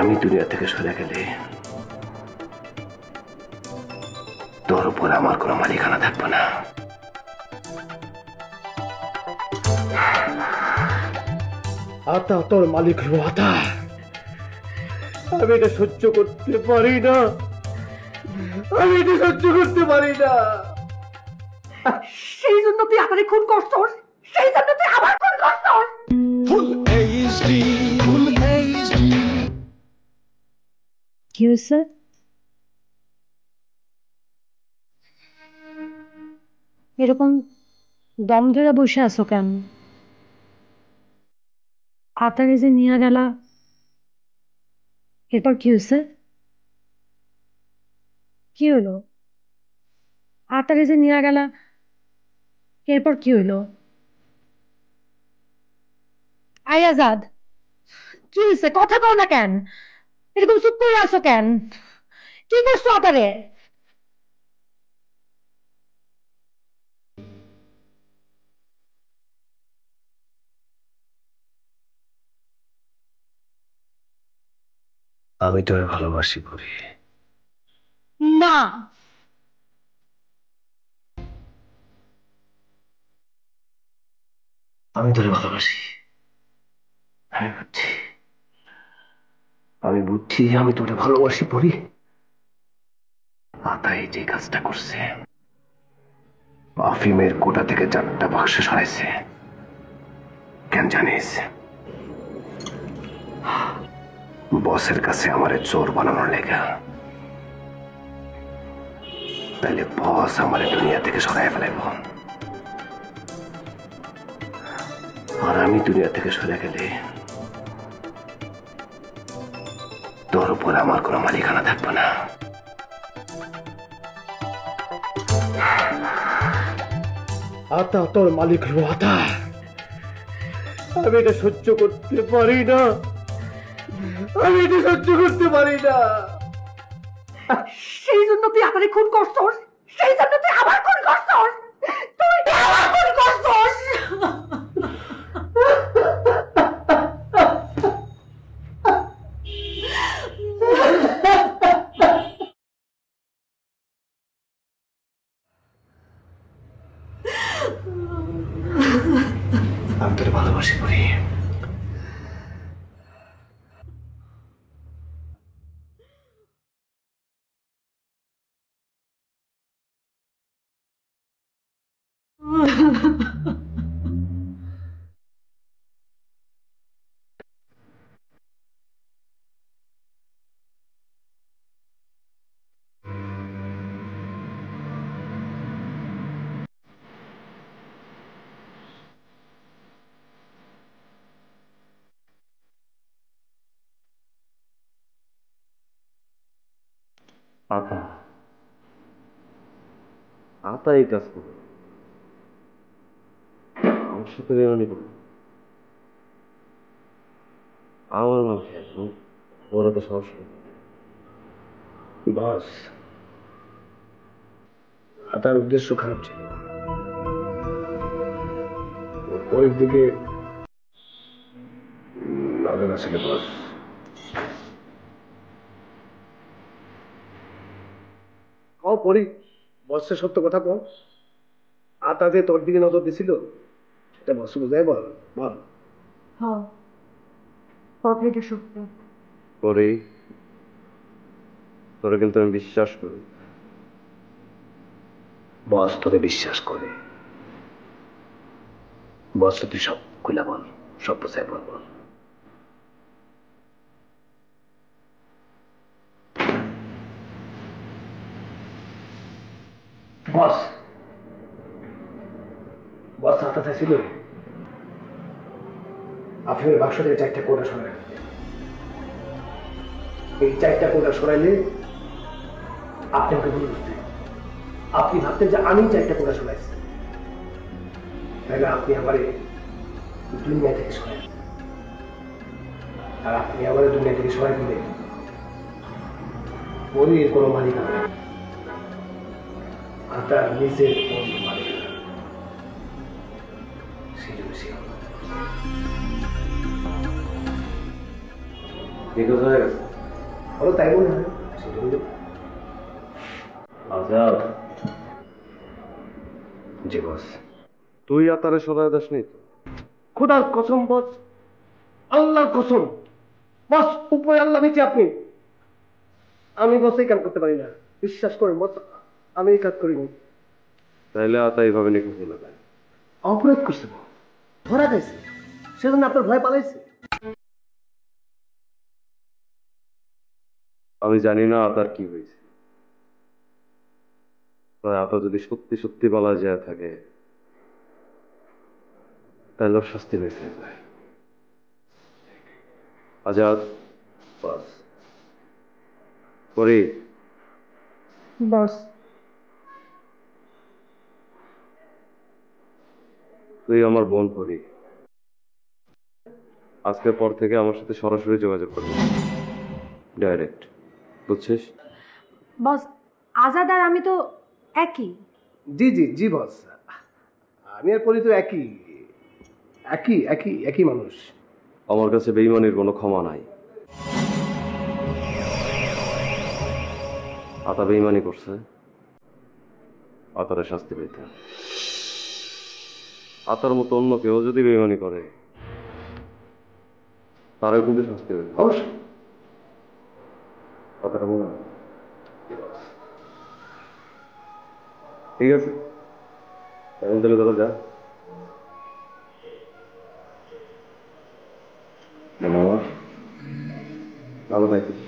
আমি দুনিয়া থেকে সরে গেলে তোর উপর আমার কোনো মালিকানা থাকবে না। আতা তোর মালিক হইব আতা। আমি এটা সহ্য করতে পারি না, আমি এটা সহ্য করতে পারি না। সেই জন্য তুই আমারে খুন করছস, সেই জন্য তুই আমার খুন করছস। কি হয়েছে? এরকম দম ধরে বসে আছো কেন? আতারে যে নিয়ে গেলা, এরপর কি হয়েছে? কি হলো? আতারে যে নিয়ে গেলা, এরপর কি হইলো? আই আজাদ, কি হয়েছে? কথা কও না কেন? এরকম চুপ করে আছো কেন? কি করছো আতারে? আমি তোরে ভালোবাসি পরি। না, আমি তোরে ভালোবাসি। আমি বুঝছি, আমি বুঝছি আমি তোরে ভালোবাসি পরি। আতাই যে কাজটা করছে, আফিমের কোটা থেকে 4টা বাক্স সরাইছে, কেন জানিস? বসের কাছে আমারে চোর বানানোর লেগা। তাইলে বস আমারে দুনিয়া থেকে সরাই ফেলাইব, আর আমি দুনিয়া থেকে সরে গেলে তোর উপর আমার কোনো মালিকানা থাকবে না। আতা তোর মালিক হইব আতা। আমি এটা সহ্য করতে পারি না, আমি এটা সহ্য করতে পারি না। সেই জন্য তুই আমারে খুন করছস, সেই জন্য তুই আমার খুন করছস, তুই আমার খুন করছস। আমি তোরে ভালোবাসি পরি। আতা, আতা এই কাজ করো, আমার সাথে বেমানি করো। আমার নাম ওরা তো সাহস নেই। বস, আতার উদ্দেশ্য খারাপ ছিল, ওর দিকে নজর আছে বস। কও পরি, বসের সত্য কথা কও। আতা যে তোর দিকে নজর দিছিল, সেটা বস বুঝাই বল, বল। হ্যাঁ, কথাটা সত্য। পরি, তোরা কিন্তু আমি বিশ্বাস করি। বস তোরে বিশ্বাস করে। বস তুই সব খুলে বল, সব বুঝাই বল বল। বস, বস আতা চাইছিল আফিমের বাক্স থেকে 4টা কোটা সরাই। এই 4টা কোটা সরাইলে আপনি আমাকে ভুল বুঝতেন। আপনি ভাবতেন যে আমি 4টা কোটা সরাইছি, তাই না? আপনি আমার দুনিয়া থেকে সরাই, আর আপনি আমার দুনিয়া থেকে সরাই দিলে পরির কোনো মালিকানা নেই, আর তার নিজের কোনো মালিকানা। সেই জন্য সে ঠিক হয়ে গেছে। বলো তাই মনে হয় সেজন্য। আজাদ, জি বস। তুই আতারে সরাই দাস নি? খোদার কসম বস, আল্লাহর কসম বস, উপরে আল্লাহ নিচে আপনি। আমি বস এই কাজ করতে পারি না, বিশ্বাস করেন বস, আমি এই কাজ করিনি। তাইলে আতা এইভাবে নিখোঁজ হলো কেন? অপরাধ করছে, ধরা গেছে, সেজন্য আপনার ভয় পালাইছে। আমি জানি না আতার কি হয়েছে। তবে আতা যদি সত্যি সত্যি বলা যায় থাকে, তাহলে ওর শাস্তি হয়েছে। আজাদ, বস। করি বস, তুই আমার বোন করি। আজকের পর থেকে আমার সাথে সরাসরি যোগাযোগ করবি, ডাইরেক্ট, বুঝছিস? বস, আজাদ আর আমি তো একই। জি জি জি বস, আমি আর পরি তো একই একই একই একই মানুষ। আমার কাছে বেঈমানির কোনো ক্ষমা নাই। আতা বেঈমানি করছে, আতারে শাস্তি পেতে। আতার মতো অন্য কেউ যদি বেঈমানি করে, তারও কিন্তু শাস্তি পেতে। অবশ্যই। কথাটা মনে হয়? ঠিক আছে, এখন তাহলে দাদা যা। মামা, ভালো থাকিস।